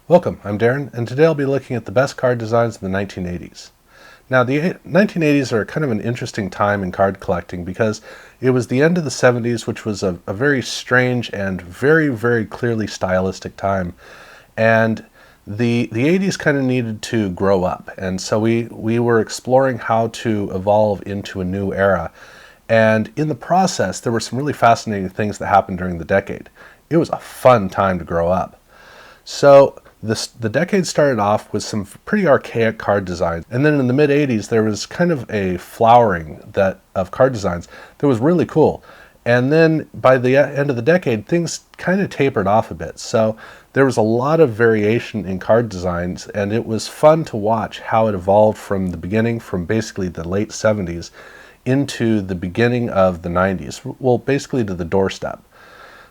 Welcome, I'm Darren, and today I'll be looking at the best card designs in the 1980s. Now, the 1980s are kind of an interesting time in card collecting because it was the end of the 70s, which was a very strange and very clearly stylistic time. And the 80s kind of needed to grow up, and so we were exploring how to evolve into a new era. And in the process, there were some really fascinating things that happened during the decade. It was a fun time to grow up. So the decade started off with some pretty archaic card designs, and then in the mid-80s there was kind of a flowering of card designs that was really cool. And then by the end of the decade, things kind of tapered off a bit. So there was a lot of variation in card designs, and it was fun to watch how it evolved from the beginning, from basically the late 70s into the beginning of the 90s, well, basically to the doorstep.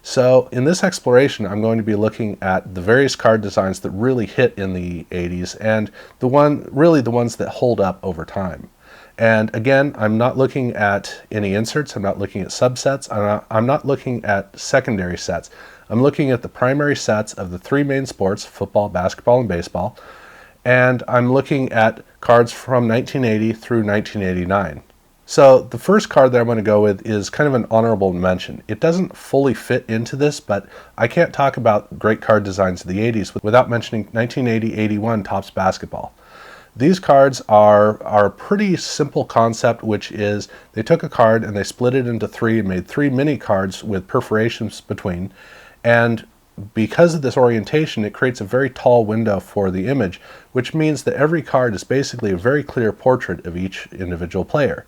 So in this exploration, I'm going to be looking at the various card designs that really hit in the 80s and the ones that hold up over time. And again, I'm not looking at any inserts, I'm not looking at subsets, I'm not looking at secondary sets. I'm looking at the primary sets of the three main sports, football, basketball, and baseball, and I'm looking at cards from 1980 through 1989. So the first card that I'm going to go with is kind of an honorable mention. It doesn't fully fit into this, but I can't talk about great card designs of the 80s without mentioning 1980-81 Topps Basketball. These cards are a pretty simple concept, which is they took a card and they split it into three and made three mini cards with perforations between. And because of this orientation, it creates a very tall window for the image, which means that every card is basically a very clear portrait of each individual player.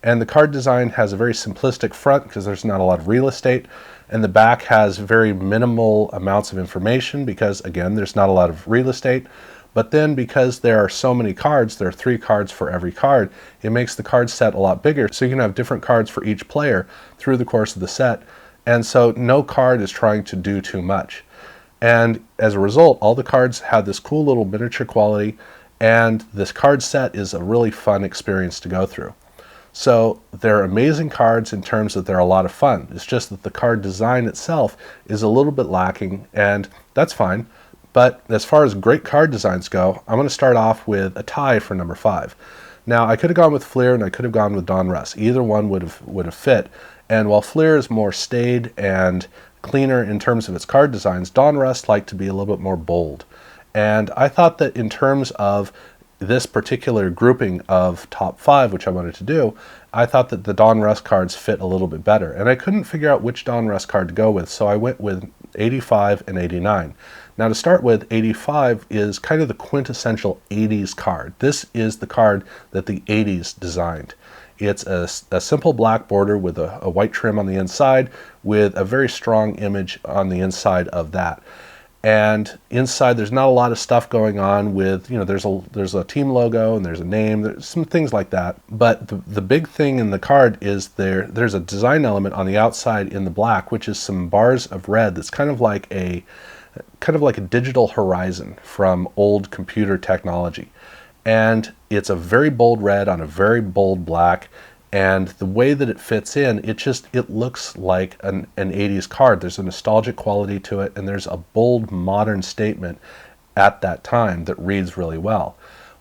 And the card design has a very simplistic front because there's not a lot of real estate, and the back has very minimal amounts of information because, again, there's not a lot of real estate. But then because there are so many cards, there are 3 cards for every card, it makes the card set a lot bigger, so you can have different cards for each player through the course of the set. And so no card is trying to do too much. And as a result, all the cards have this cool little miniature quality, and this card set is a really fun experience to go through. So they're amazing cards in terms that they're a lot of fun. It's just that the card design itself is a little bit lacking, and that's fine. But as far as great card designs go, I'm going to start off with a tie for number 5. Now, I could have gone with Fleer and I could have gone with Donruss. Either one would have fit. And while Fleer is more staid and cleaner in terms of its card designs, Donruss liked to be a little bit more bold. And I thought that in terms of this particular grouping of top 5, which I wanted to do, I thought that the Donruss cards fit a little bit better. And I couldn't figure out which Donruss card to go with, so I went with 85 and 89. Now to start with, 85 is kind of the quintessential 80s card. This is the card that the 80s designed. It's a simple black border with a white trim on the inside with a very strong image on the inside of that. And inside there's not a lot of stuff going on with, there's a team logo and there's a name, there's some things like that. But the big thing in the card is there's a design element on the outside in the black, which is some bars of red that's kind of like a digital horizon from old computer technology. And it's a very bold red on a very bold black, and the way that it fits in, it looks like an 80s card. There's a nostalgic quality to it, and there's a bold modern statement at that time that reads really well.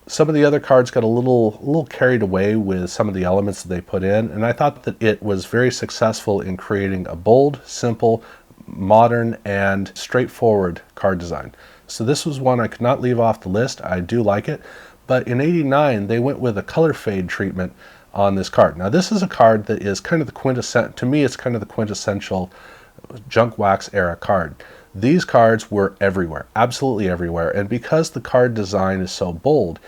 Some of the other cards got a little carried away with some of the elements that they put in, and I thought that it was very successful in creating a bold, simple, modern, and straightforward card design. So this was one I could not leave off the list. I do like it. But in 89, they went with a color fade treatment on this card. Now this is a card that is kind of the quintessential, to me it's kind of the quintessential junk wax era card. These cards were everywhere, absolutely everywhere, and because the card design is so bold,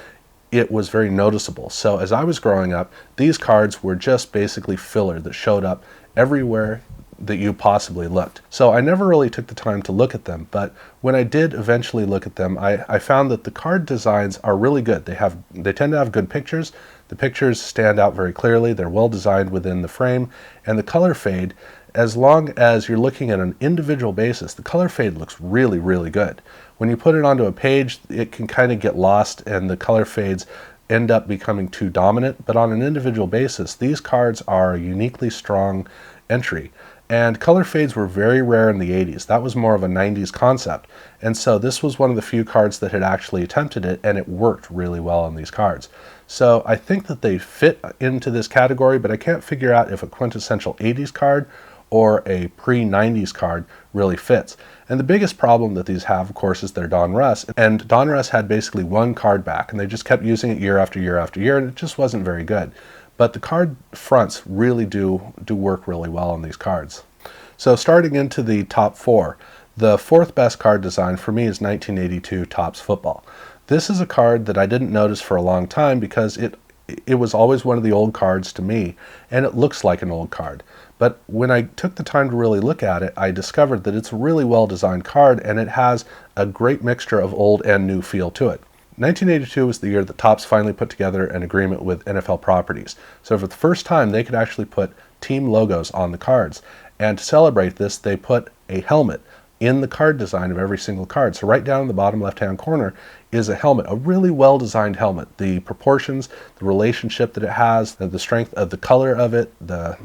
it was very noticeable. So as I was growing up, these cards were just basically filler that showed up everywhere that you possibly looked. So I never really took the time to look at them, but when I did eventually look at them, I found that the card designs are really good. They tend to have good pictures. The pictures stand out very clearly. They're well designed within the frame, and the color fade, as long as you're looking at an individual basis, the color fade looks really good. When you put it onto a page, it can kind of get lost and the color fades end up becoming too dominant, but on an individual basis, these cards are a uniquely strong entry. And color fades were very rare in the 80s. That was more of a 90s concept. And so this was one of the few cards that had actually attempted it, and it worked really well on these cards. So I think that they fit into this category, but I can't figure out if a quintessential 80s card or a pre-90s card really fits. And the biggest problem that these have, of course, is their Donruss. And Donruss had basically one card back, and they just kept using it year after year after year, and it just wasn't very good. But the card fronts really do work really well on these cards. So starting into the top four, the fourth best card design for me is 1982 Topps Football. This is a card that I didn't notice for a long time because it was always one of the old cards to me, and it looks like an old card. But when I took the time to really look at it, I discovered that it's a really well-designed card, and it has a great mixture of old and new feel to it. 1982 was the year that Topps finally put together an agreement with NFL Properties. So for the first time, they could actually put team logos on the cards. And to celebrate this, they put a helmet in the card design of every single card. So right down in the bottom left-hand corner is a helmet, a really well-designed helmet. The proportions, the relationship that it has, the strength of the color of it, the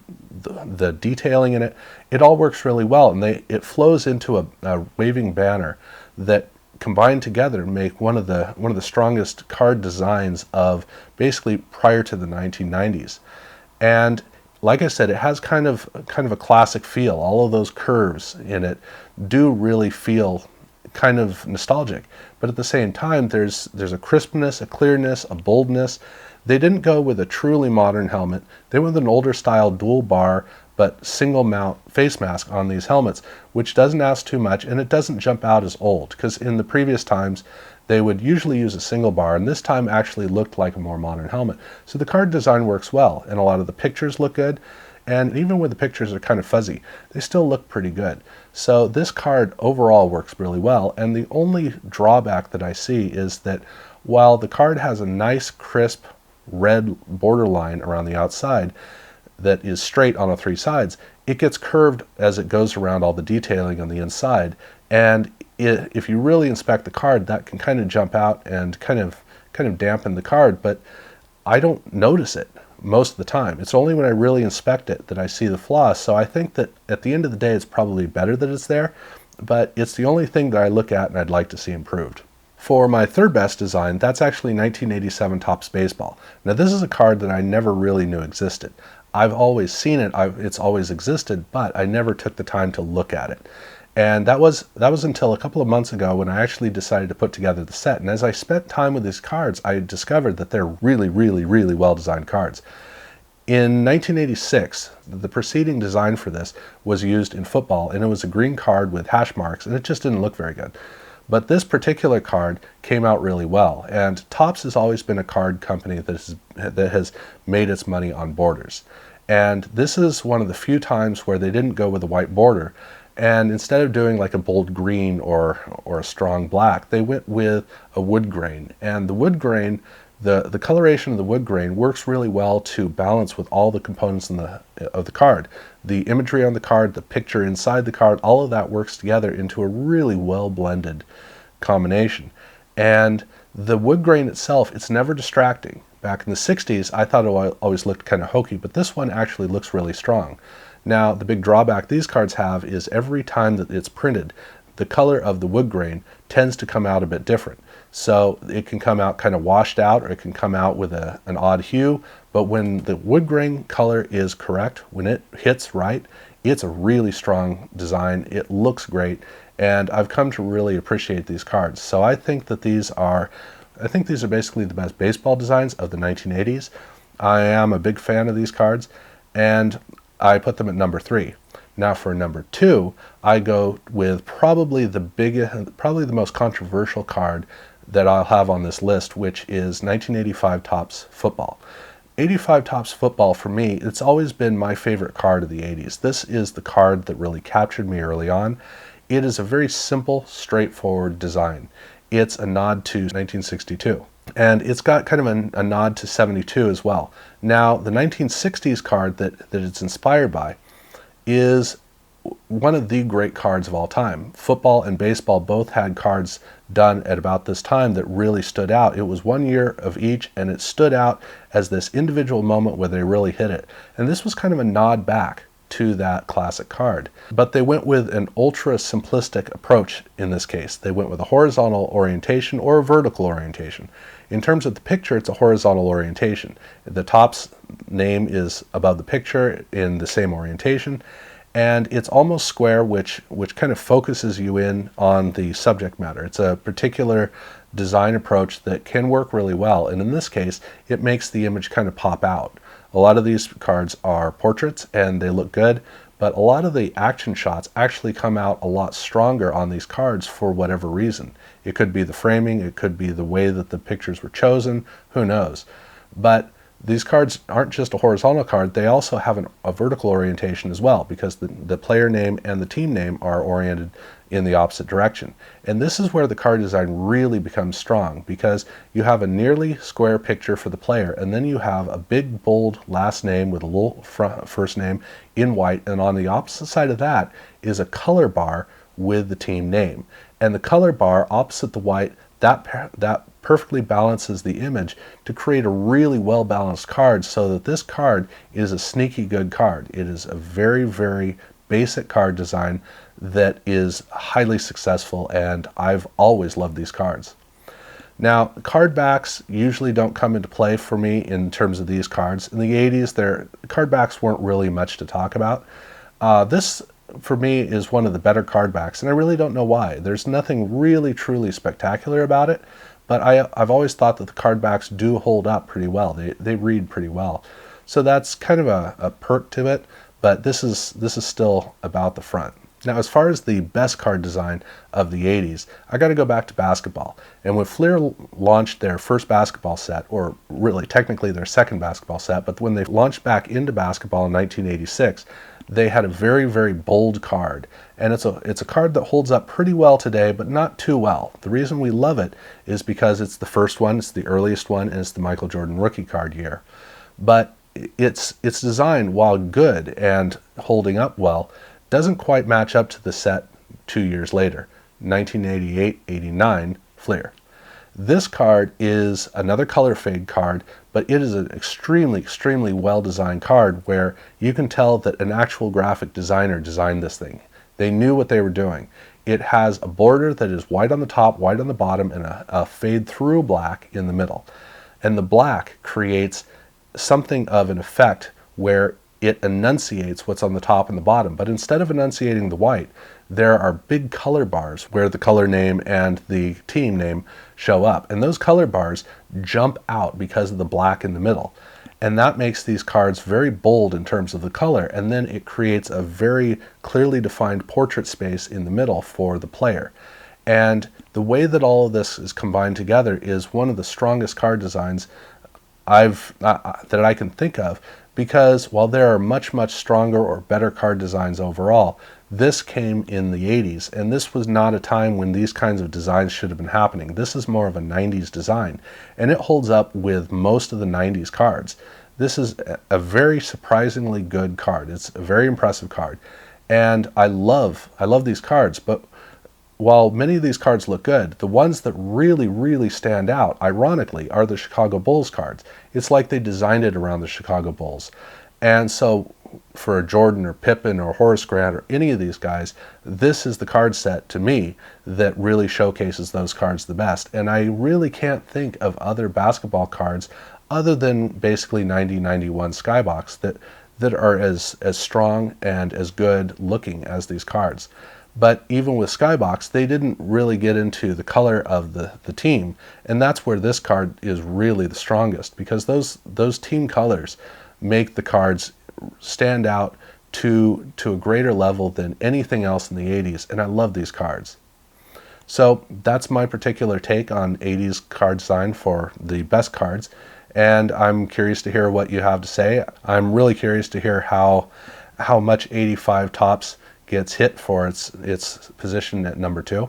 detailing in it, it all works really well. And it flows into a waving banner that combined together make one of the strongest card designs of basically prior to the 1990s. And like I said, it has kind of a classic feel. All of those curves in it do really feel kind of nostalgic, but at the same time there's a crispness, a clearness, a boldness. They didn't go with a truly modern helmet. They went with an older style dual bar but single mount face mask on these helmets, which doesn't ask too much, and it doesn't jump out as old, because in the previous times they would usually use a single bar, and this time actually looked like a more modern helmet. So the card design works well, and a lot of the pictures look good, and even when the pictures are kind of fuzzy, they still look pretty good. So this card overall works really well, and the only drawback that I see is that while the card has a nice crisp red borderline around the outside that is straight on the three sides, it gets curved as it goes around all the detailing on the inside, and if you really inspect the card, that can kind of jump out and kind of dampen the card, but I don't notice it most of the time. It's only when I really inspect it that I see the flaws. So I think that at the end of the day, it's probably better that it's there, but it's the only thing that I look at and I'd like to see improved. For my third best design, that's actually 1987 Topps Baseball. Now this is a card that I never really knew existed. I've always seen it, it's always existed, but I never took the time to look at it. And that was until a couple of months ago when I actually decided to put together the set. And as I spent time with these cards, I discovered that they're really, really, really well-designed cards. In 1986, the preceding design for this was used in football, and it was a green card with hash marks, and it just didn't look very good. But this particular card came out really well, and Topps has always been a card company that has made its money on borders. And this is one of the few times where they didn't go with a white border, and instead of doing like a bold green or a strong black, they went with a wood grain. And the wood grain, the coloration of the wood grain works really well to balance with all the components of the card. The imagery on the card, the picture inside the card, all of that works together into a really well-blended combination. And the wood grain itself, it's never distracting. Back in the 60s, I thought it always looked kind of hokey, but this one actually looks really strong. Now, the big drawback these cards have is every time that it's printed, the color of the wood grain tends to come out a bit different. So it can come out kind of washed out, or it can come out with an odd hue, but when the wood grain color is correct, when it hits right, it's a really strong design. It looks great, and I've come to really appreciate these cards. So I think that these are basically the best baseball designs of the 1980s. I am a big fan of these cards, and I put them at number 3. Now for number 2, I go with probably the most controversial card that I'll have on this list, which is 1985 Topps Football. 85 Topps Football, for me, it's always been my favorite card of the 80s. This is the card that really captured me early on. It is a very simple, straightforward design. It's a nod to 1962. And it's got kind of a nod to 72 as well. Now, the 1960s card that it's inspired by is one of the great cards of all time. Football and baseball both had cards done at about this time that really stood out. It was 1 year of each, and it stood out as this individual moment where they really hit it. And this was kind of a nod back to that classic card. But they went with an ultra simplistic approach in this case. They went with a horizontal orientation or a vertical orientation. In terms of the picture, it's a horizontal orientation. The top's name is above the picture in the same orientation, and it's almost square, which kind of focuses you in on the subject matter. It's a particular design approach that can work really well, and in this case, it makes the image kind of pop out. A lot of these cards are portraits, and they look good, but a lot of the action shots actually come out a lot stronger on these cards for whatever reason. It could be the framing, it could be the way that the pictures were chosen, who knows. But these cards aren't just a horizontal card, they also have a vertical orientation as well, because the player name and the team name are oriented in the opposite direction. And this is where the card design really becomes strong, because you have a nearly square picture for the player, and then you have a big bold last name with a little first name in white, and on the opposite side of that is a color bar with the team name. And the color bar opposite the white, that perfectly balances the image to create a really well balanced card, so that this card is a sneaky good card. It is a very, very basic card design that is highly successful, and I've always loved these cards. Now, card backs usually don't come into play for me in terms of these cards. In the 80s, card backs weren't really much to talk about. This, for me, is one of the better card backs, and I really don't know why. There's nothing really, truly spectacular about it, but I've always thought that the card backs do hold up pretty well. They read pretty well. So that's kind of a perk to it, but this is still about the front. Now, as far as the best card design of the 80s, I got to go back to basketball. And when Fleer launched their first basketball set, or really technically their second basketball set, but when they launched back into basketball in 1986, they had a very, very bold card. And it's a card that holds up pretty well today, but not too well. The reason we love it is because it's the first one, it's the earliest one, and it's the Michael Jordan rookie card year. But its design, while good and holding up well, doesn't quite match up to the set 2 years later, 1988-89 Fleer. This card is another color fade card, but it is an extremely, extremely well-designed card where you can tell that an actual graphic designer designed this thing. They knew what they were doing. It has a border that is white on the top, white on the bottom, and a fade-through black in the middle. And the black creates something of an effect where it enunciates what's on the top and the bottom. But instead of enunciating the white, there are big color bars where the color name and the team name show up. And those color bars jump out because of the black in the middle. And that makes these cards very bold in terms of the color. And then it creates a very clearly defined portrait space in the middle for the player. And the way that all of this is combined together is one of the strongest card designs that I can think of, because while there are much, much stronger or better card designs overall, this came in the 80s, and this was not a time when these kinds of designs should have been happening. This is more of a 90s design, and it holds up with most of the 90s cards. This is a very surprisingly good card. It's a very impressive card, and I love these cards, but while many of these cards look good, the ones that really, really stand out, ironically, are the Chicago Bulls cards. It's like they designed it around the Chicago Bulls. And so for a Jordan or Pippen or Horace Grant or any of these guys, this is the card set to me that really showcases those cards the best. And I really can't think of other basketball cards other than basically 90-91 Skybox that are as strong and as good looking as these cards. But even with Skybox, they didn't really get into the color of the team, and that's where this card is really the strongest, because those team colors make the cards stand out to a greater level than anything else in the 80s, and I love these cards. So that's my particular take on 80s card design for the best cards, and I'm curious to hear what you have to say. I'm really curious to hear how much 85 Topps gets hit for its position at number 2.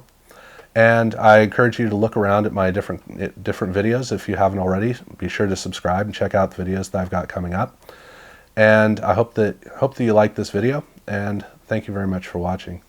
And I encourage you to look around at my different videos if you haven't already. Be sure to subscribe and check out the videos that I've got coming up. And I hope that you like this video, and thank you very much for watching.